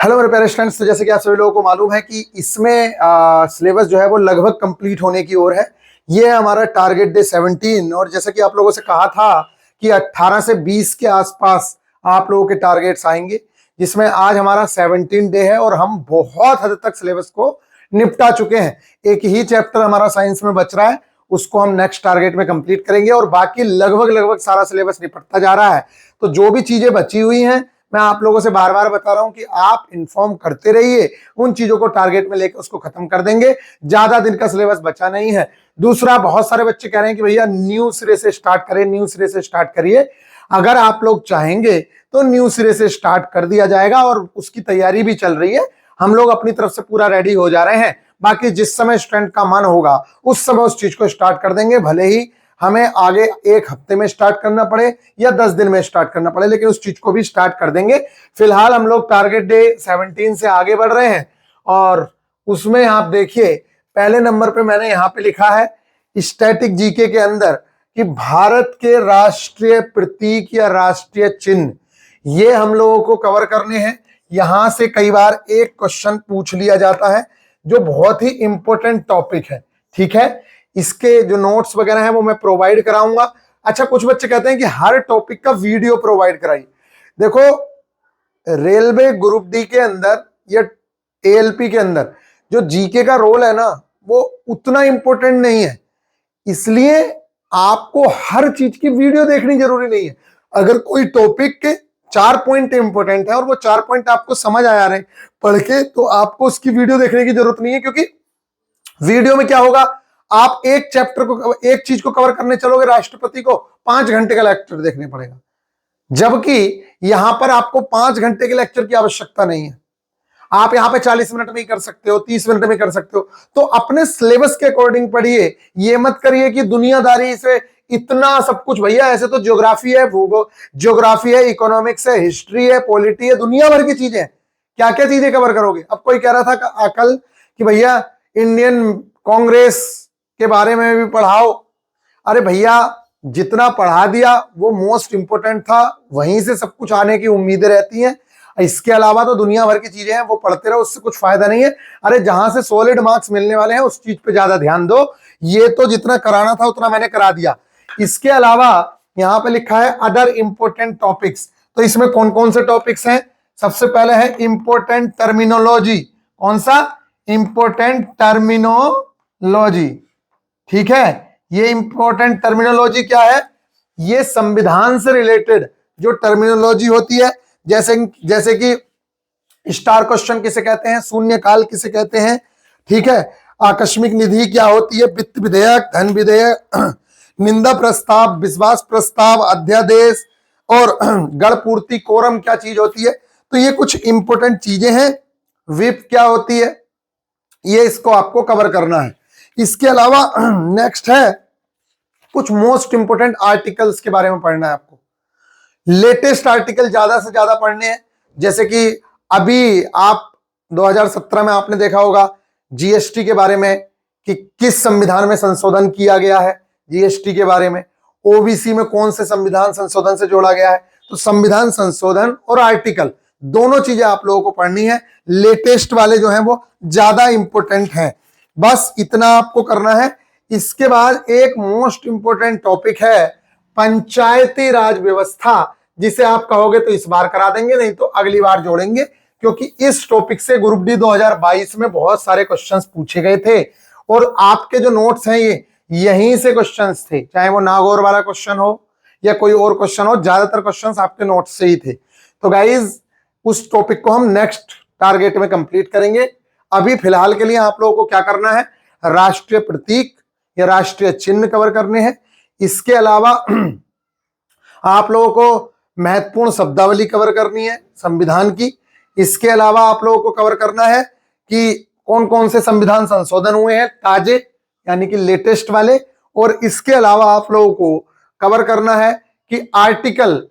Hello मेरे प्यारे students. तो जैसे कि आप सभी लोगों को मालूम है कि इसमें सिलेबस जो है वो लगभग कंप्लीट होने की ओर है। ये है हमारा टारगेट डे 17। और जैसे कि आप लोगों से कहा था कि 18 से 20 के आसपास आप लोगों के टारगेट्स आएंगे, जिसमें आज हमारा 17 डे है और हम बहुत हद तक सिलेबस को निपटा चुके हैं। एक ही चैप्टर हमारा साइंस में बच रहा है, उसको हम नेक्स्ट टारगेट में कंप्लीट करेंगे और बाकी लगभग सारा सिलेबस निपटता जा रहा है। तो जो भी चीजें बची हुई हैं, मैं आप लोगों से बार बार बता रहा हूं कि आप इन्फॉर्म करते रहिए, उन चीजों को टारगेट में लेकर उसको खत्म कर देंगे। ज्यादा दिन का सिलेबस बचा नहीं है। दूसरा, बहुत सारे बच्चे कह रहे हैं कि भैया न्यू सिरे से स्टार्ट करें, न्यू सिरे से स्टार्ट करिए। अगर आप लोग चाहेंगे तो न्यू सिरे से स्टार्ट कर दिया जाएगा और उसकी तैयारी भी चल रही है। हम लोग अपनी तरफ से पूरा रेडी हो जा रहे हैं। बाकी जिस समय स्टूडेंट का मन होगा उस समय उस चीज को स्टार्ट कर देंगे, भले ही हमें आगे एक हफ्ते में स्टार्ट करना पड़े या 10 दिन में स्टार्ट करना पड़े, लेकिन उस चीज को भी स्टार्ट कर देंगे। फिलहाल हम लोग टारगेट डे 17 से आगे बढ़ रहे हैं और उसमें आप देखिए पहले नंबर पे मैंने यहां पे लिखा है स्टैटिक जीके के अंदर कि भारत के राष्ट्रीय प्रतीक या राष्ट्रीय चिन्ह, ये हम लोगों को कवर करने हैं। यहां से कई बार एक क्वेश्चन पूछ लिया जाता है जो बहुत ही इंपॉर्टेंट टॉपिक है। ठीक है, इसके जो नोट्स वगैरह हैं वो मैं प्रोवाइड कराऊंगा। अच्छा, कुछ बच्चे कहते हैं कि हर टॉपिक का वीडियो प्रोवाइड कराइए। देखो, रेलवे ग्रुप डी के अंदर या एएलपी के अंदर जो जीके का रोल है ना, वो उतना इंपॉर्टेंट नहीं है, इसलिए आपको हर चीज की वीडियो देखनी जरूरी नहीं है। अगर कोई टॉपिक के 4 पॉइंट इंपॉर्टेंट है और वो 4 पॉइंट आपको समझ आ रहे हैं पढ़ के, तो आपको उसकी वीडियो देखने की जरूरत नहीं है। क्योंकि वीडियो में क्या होगा, आप एक चैप्टर को, एक चीज को कवर करने चलोगे, राष्ट्रपति को 5 घंटे का लेक्चर देखने पड़ेगा, जबकि यहां पर आपको 5 घंटे के लेक्चर की आवश्यकता नहीं है। आप यहां पे 40 मिनट में ही कर सकते हो, 30 मिनट में कर सकते हो। तो अपने सिलेबस के अकॉर्डिंग पढ़िए। ये मत करिए कि दुनियादारी से इतना सब कुछ, भैया ऐसे तो ज्योग्राफी है, ज्योग्राफी है, इकोनॉमिक्स है, हिस्ट्री है, पॉलिटी है, दुनिया भर की चीजें, क्या क्या चीजें कवर करोगे। अब कोई कह रहा था कल कि भैया इंडियन कांग्रेस के बारे में भी पढ़ाओ। अरे भैया, जितना पढ़ा दिया वो मोस्ट इंपोर्टेंट था, वहीं से सब कुछ आने की उम्मीदें रहती हैं। इसके अलावा तो दुनिया भर की चीजें हैं, वो पढ़ते रहो, उससे कुछ फायदा नहीं है। अरे जहां से सॉलिड मार्क्स मिलने वाले हैं उस चीज पे ज्यादा ध्यान दो। ये तो जितना कराना था उतना मैंने करा दिया। इसके अलावा यहां पे लिखा है अदर इंपोर्टेंट टॉपिक्स। तो इसमें कौन कौन से टॉपिक्स हैं? सबसे पहले है इंपोर्टेंट टर्मिनोलॉजी। कौन सा? Important terminology. ठीक है, ये इंपॉर्टेंट टर्मिनोलॉजी क्या है? ये संविधान से रिलेटेड जो टर्मिनोलॉजी होती है, जैसे कि स्टार क्वेश्चन किसे कहते हैं, शून्य काल किसे कहते हैं, ठीक है, आकस्मिक निधि क्या होती है, वित्त विधेयक, धन विधेयक, निंदा प्रस्ताव, विश्वास प्रस्ताव, अध्यादेश और गण पूर्ति कोरम क्या चीज होती है। तो ये कुछ इंपॉर्टेंट चीजें हैं। विप क्या होती है, ये इसको आपको कवर करना है। इसके अलावा नेक्स्ट है कुछ मोस्ट इंपोर्टेंट आर्टिकल्स के बारे में पढ़ना है आपको। लेटेस्ट आर्टिकल ज्यादा से ज्यादा पढ़ने हैं। जैसे कि अभी आप 2017 में आपने देखा होगा जीएसटी के बारे में कि किस संविधान में संशोधन किया गया है, जीएसटी के बारे में। ओबीसी में कौन से संविधान संशोधन से जोड़ा गया है। तो संविधान संशोधन और आर्टिकल दोनों चीजें आप लोगों को पढ़नी है। लेटेस्ट वाले जो हैं वो ज्यादा इंपॉर्टेंट हैं। बस इतना आपको करना है। इसके बाद एक मोस्ट इंपोर्टेंट टॉपिक है पंचायती राज व्यवस्था, जिसे आप कहोगे तो इस बार करा देंगे, नहीं तो अगली बार जोड़ेंगे, क्योंकि इस टॉपिक से ग्रुप डी 2022 में बहुत सारे क्वेश्चंस पूछे गए थे और आपके जो नोट्स हैं ये यहीं से क्वेश्चंस थे, चाहे वो नागौर वाला क्वेश्चन हो या कोई और क्वेश्चन हो, ज्यादातर क्वेश्चंस आपके नोट्स से ही थे। तो गाइज, उस टॉपिक को हम नेक्स्ट टारगेट में कंप्लीट करेंगे। अभी फिलहाल के लिए आप लोगों को क्या करना है, राष्ट्रीय प्रतीक या राष्ट्रीय चिन्ह कवर करने हैं। इसके अलावा आप लोगों को महत्वपूर्ण शब्दावली कवर करनी है संविधान की। इसके अलावा आप लोगों को कवर करना है कि कौन कौन से संविधान संशोधन हुए हैं ताजे, यानी कि लेटेस्ट वाले। और इसके अलावा आप लोगों को कवर करना है कि आर्टिकल,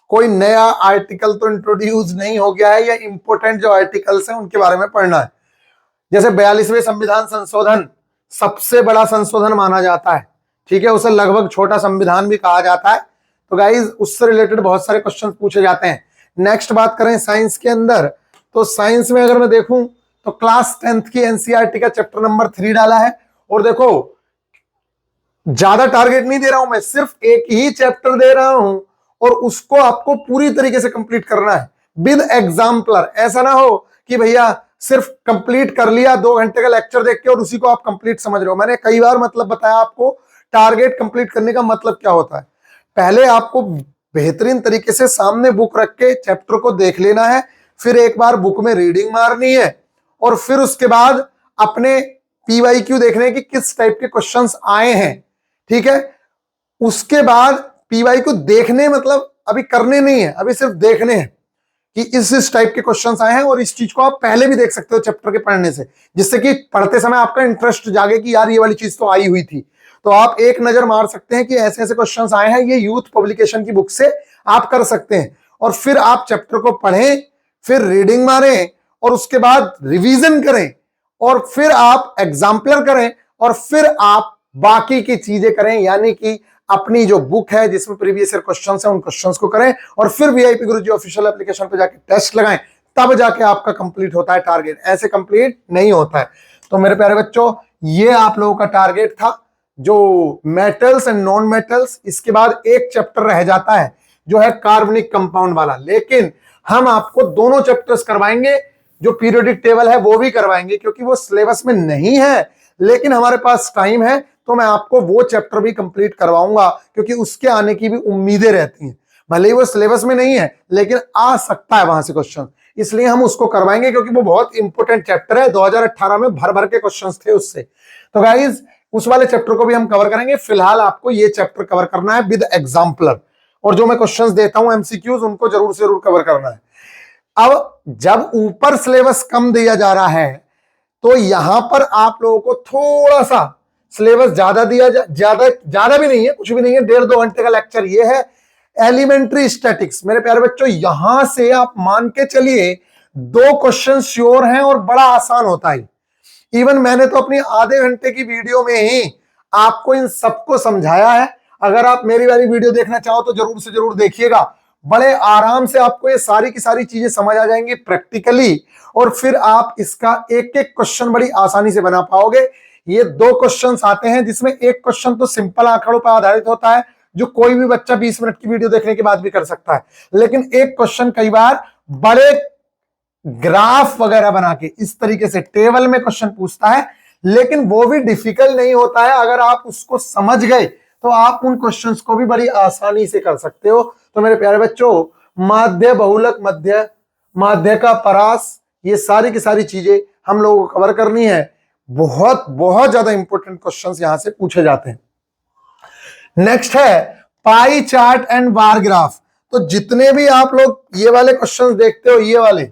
कोई नया आर्टिकल तो इंट्रोड्यूस नहीं हो गया है, या इंपोर्टेंट जो आर्टिकल्स हैं उनके बारे में पढ़ना है। जैसे 42वें संविधान संशोधन सबसे बड़ा संशोधन माना जाता है, ठीक है, उसे लगभग छोटा संविधान भी कहा जाता है। तो गाइज, उससे रिलेटेड बहुत सारे क्वेश्चन पूछे जाते हैं। नेक्स्ट बात करें साइंस के अंदर, तो साइंस में अगर मैं देखूं तो क्लास 10th की एनसीईआरटी का चैप्टर नंबर 3 डाला है। और देखो ज्यादा टारगेट नहीं दे रहा हूं मैं, सिर्फ एक ही चैप्टर दे रहा हूं और उसको आपको पूरी तरीके से कंप्लीट करना है विद एग्जाम्पलर। ऐसा ना हो कि भैया सिर्फ कंप्लीट कर लिया 2 घंटे का लेक्चर देख के और उसी को आप कंप्लीट समझ रहे हो। मैंने कई बार मतलब बताया आपको टारगेट कंप्लीट करने का मतलब क्या होता है। पहले आपको बेहतरीन तरीके से सामने बुक रख के चैप्टर को देख लेना है, फिर एक बार बुक में रीडिंग मारनी है और फिर उसके बाद अपने पीवाईक्यू देखने की किस टाइप के क्वेश्चंस आए हैं। ठीक है, उसके बाद पीवाईक्यू देखने मतलब अभी करने नहीं है, अभी सिर्फ देखने हैं कि इस टाइप के क्वेश्चंस आए हैं। और इस चीज को आप पहले भी देख सकते हो चैप्टर के पढ़ने से, जिससे कि पढ़ते समय आपका इंटरेस्ट जागे कि यार ये वाली चीज तो आई हुई थी। तो आप एक नजर मार सकते हैं कि ऐसे ऐसे क्वेश्चंस आए हैं, ये यूथ पब्लिकेशन की बुक से आप कर सकते हैं। और फिर आप चैप्टर को पढ़ें, फिर रीडिंग मारें और उसके बाद रिवीजन करें और फिर आप एग्जाम्पलर करें और फिर आप बाकी की चीजें करें, यानी कि अपनी जो बुक है जिसमें प्रीवियस ईयर क्वेश्चंस हैं उन क्वेश्चंस को करें और फिर वीआईपी गुरुजी ऑफिशियल एप्लीकेशन पे जाके टेस्ट लगाएं, तब जाके आपका कंप्लीट होता है टारगेट, ऐसे कंप्लीट नहीं होता है। तो मेरे प्यारे बच्चों, ये आप लोगों का टारगेट था जो मेटल्स एंड नॉन मेटल्स। इसके बाद एक चैप्टर रह जाता है जो है कार्बनिक कंपाउंड वाला, लेकिन हम आपको दोनों चैप्टर्स करवाएंगे। जो पीरियोडिक टेबल है वो भी करवाएंगे क्योंकि वो सिलेबस में नहीं है, लेकिन हमारे पास टाइम है तो मैं आपको वो चैप्टर भी कंप्लीट करवाऊंगा क्योंकि उसके आने की भी उम्मीदें रहती हैं। भले ही वो सिलेबस में नहीं है लेकिन आ सकता है वहां से क्वेश्चन, इसलिए हम उसको करवाएंगे क्योंकि वो बहुत इंपॉर्टेंट चैप्टर है। 2018 में भर भर के क्वेश्चंस थे उससे। तो गाइज उस वाले चैप्टर को भी हम कवर करेंगे। फिलहाल आपको ये चैप्टर कवर करना है विद एग्जाम्पलर, और जो मैं क्वेश्चंस देता हूं एमसीक्यूज उनको जरूर से जरूर कवर करना है। अब जब ऊपर सिलेबस कम दिया जा रहा है तो यहां पर आप लोगों को थोड़ा सा सिलेबस ज्यादा दिया ज्यादा भी नहीं है, कुछ भी नहीं है, 1.5-2 घंटे का लेक्चर ये है एलिमेंट्री स्टैटिक्स। मेरे प्यारे बच्चों, यहां से आप मान के चलिए 2 क्वेश्चन श्योर हैं और बड़ा आसान होता है। इवन मैंने तो अपनी आधे घंटे की वीडियो में ही आपको इन सबको समझाया है। अगर आप मेरी वाली वीडियो देखना चाहो तो जरूर से जरूर देखिएगा, बड़े आराम से आपको ये सारी की सारी चीजें समझ आ जाएंगी प्रैक्टिकली, और फिर आप इसका एक एक क्वेश्चन बड़ी आसानी से बना पाओगे। ये 2 क्वेश्चंस आते हैं जिसमें एक क्वेश्चन तो सिंपल आंकड़ों पर आधारित होता है जो कोई भी बच्चा 20 मिनट की वीडियो देखने के बाद भी कर सकता है, लेकिन एक क्वेश्चन कई बार बड़े ग्राफ वगैरह बना के इस तरीके से टेबल में क्वेश्चन पूछता है, लेकिन वो भी डिफिकल्ट नहीं होता है। अगर आप उसको समझ गए तो आप उन क्वेश्चंस को भी बड़ी आसानी से कर सकते हो। तो मेरे प्यारे बच्चों, माध्य बहुलक मध्य, माध्य का परास, ये सारी की सारी चीजें हम लोगों को कवर करनी है। बहुत बहुत ज्यादा इंपॉर्टेंट क्वेश्चंस यहां से पूछे जाते हैं। नेक्स्ट है pie chart and bar graph. तो जितने भी आप लोग ये वाले क्वेश्चंस देखते हो, ये वाले,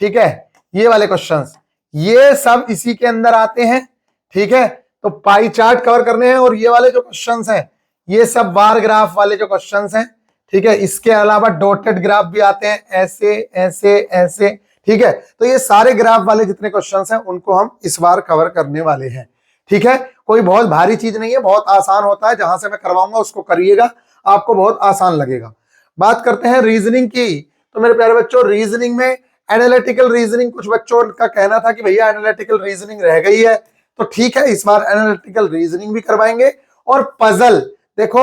ठीक है, ये वाले क्वेश्चंस, ये सब इसी के अंदर आते हैं। ठीक है, तो पाई चार्ट कवर करने हैं और ये वाले जो क्वेश्चंस हैं ये सब बार ग्राफ वाले जो क्वेश्चंस हैं। ठीक है, इसके अलावा डॉटेड ग्राफ भी आते हैं, ऐसे ऐसे ऐसे। ठीक है, तो ये सारे ग्राफ वाले जितने क्वेश्चंस हैं उनको हम इस बार कवर करने वाले हैं। ठीक है, कोई बहुत भारी चीज नहीं है, बहुत आसान होता है। जहां से मैं करवाऊंगा उसको करिएगा, आपको बहुत आसान लगेगा। बात करते हैं रीजनिंग की। तो मेरे प्यारे बच्चों, रीजनिंग में एनालिटिकल रीजनिंग, कुछ बच्चों का कहना था कि भैया एनालिटिकल रीजनिंग रह गई है, तो ठीक है, इस बार एनालिटिकल रीजनिंग भी करवाएंगे। और पजल, देखो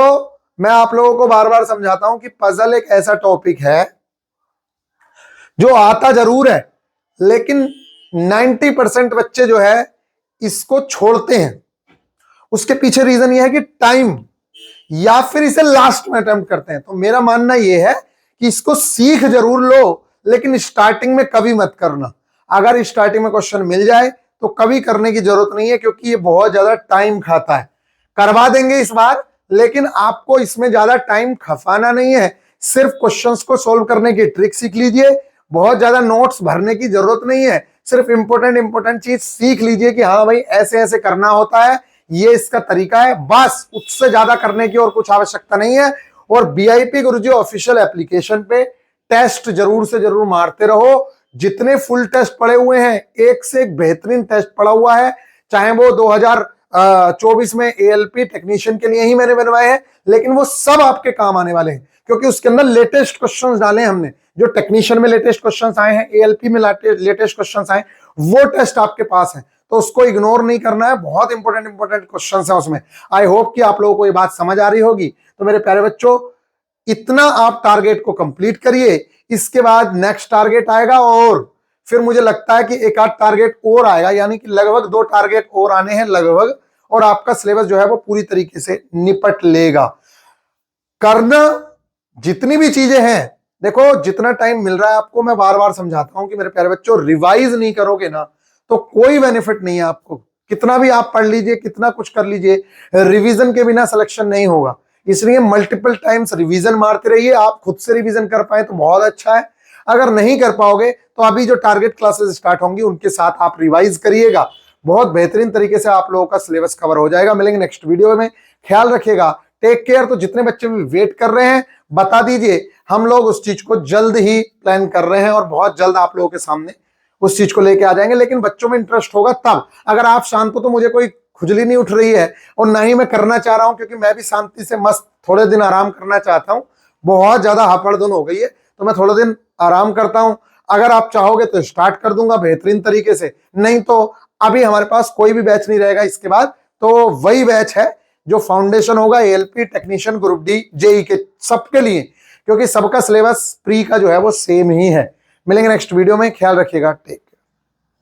मैं आप लोगों को बार बार समझाता हूं कि पजल एक ऐसा टॉपिक है जो आता जरूर है, लेकिन 90% बच्चे जो है इसको छोड़ते हैं। उसके पीछे रीजन ये है कि टाइम, या फिर इसे लास्ट में अटेम्प्ट करते हैं। तो मेरा मानना यह है कि इसको सीख जरूर लो, लेकिन स्टार्टिंग में कभी मत करना। अगर स्टार्टिंग में क्वेश्चन मिल जाए तो कभी करने की जरूरत नहीं है, क्योंकि ये बहुत ज्यादा टाइम खाता है। करवा देंगे इस बार, लेकिन आपको इसमें ज्यादा टाइम खपाना नहीं है। सिर्फ क्वेश्चंस को सोल्व करने की ट्रिक सीख लीजिए, बहुत ज्यादा नोट्स भरने की जरूरत नहीं है। सिर्फ इंपॉर्टेंट चीज सीख लीजिए कि हाँ भाई ऐसे ऐसे करना होता है, ये इसका तरीका है, बस। उससे ज्यादा करने की और कुछ आवश्यकता नहीं है। और वीआईपी गुरुजी ऑफिशियल एप्लीकेशन पे टेस्ट जरूर से जरूर मारते रहो। जितने फुल टेस्ट पड़े हुए हैं, एक से एक बेहतरीन टेस्ट पड़ा हुआ है, चाहे वो 2024 में एएलपी टेक्नीशियन के लिए ही मैंने बनवाए हैं, लेकिन वो सब आपके काम आने वाले हैं। क्योंकि उसके अंदर लेटेस्ट क्वेश्चंस डाले हमने, जो टेक्नीशियन में लेटेस्ट क्वेश्चंस आए हैं, एएलपी में लेटेस्ट क्वेश्चंस आए, वो टेस्ट आपके पास है, तो उसको इग्नोर नहीं करना है। बहुत इंपॉर्टेंट क्वेश्चंस हैं उसमें। आई होप कि आप लोगों को ये बात समझ आ रही होगी। तो मेरे प्यारे बच्चों, इतना आप टारगेट को कंप्लीट करिए, इसके बाद नेक्स्ट टारगेट आएगा और फिर मुझे लगता है कि एक आध टारगेट और आएगा, यानी कि लगभग 2 टारगेट और आने हैं लगभग, और आपका सिलेबस जो है वो पूरी तरीके से निपट लेगा। करना जितनी भी चीजें हैं, देखो जितना टाइम मिल रहा है आपको, मैं बार बार समझाता हूं कि मेरे प्यारे बच्चों, रिवाइज नहीं करोगे ना तो कोई बेनिफिट नहीं है आपको। कितना भी आप पढ़ लीजिए, कितना कुछ कर लीजिए, रिवीजन के बिना सिलेक्शन नहीं होगा। इसलिए मल्टीपल टाइम्स रिवीजन मारते रहिए। आप खुद से रिवीजन कर पाए तो बहुत अच्छा है, अगर नहीं कर पाओगे तो अभी जो टारगेट क्लासेस स्टार्ट होंगी उनके साथ आप रिवाइज करिएगा। बहुत बेहतरीन तरीके से आप लोगों का सिलेबस कवर हो जाएगा। मिलेंगे नेक्स्ट वीडियो में, ख्याल रखिएगा, टेक केयर। तो जितने बच्चे भी वेट कर रहे हैं बता दीजिए, हम लोग उस चीज को जल्द ही प्लान कर रहे हैं और बहुत जल्द आप लोगों के सामने उस चीज को लेके आ जाएंगे। लेकिन बच्चों में इंटरेस्ट होगा तब। अगर आप शांत हो तो मुझे कोई खुजली नहीं उठ रही है, और ना ही मैं करना चाह रहा हूं, क्योंकि मैं भी शांति से मस्त थोड़े दिन आराम करना चाहता हूं। बहुत ज्यादा हापड़-धुन हो गई है, तो मैं थोड़े दिन आराम करता हूं। अगर आप चाहोगे तो स्टार्ट कर दूंगा बेहतरीन तरीके से, नहीं तो अभी हमारे पास कोई भी बैच नहीं रहेगा इसके बाद। तो वही बैच है जो फाउंडेशन होगा ALP, technician, group D, JE के सबके लिए, क्योंकि सबका सिलेबस प्री का जो है वो सेम ही है। मिलेंगे नेक्स्ट वीडियो में, ख्याल रखिएगा, टेक।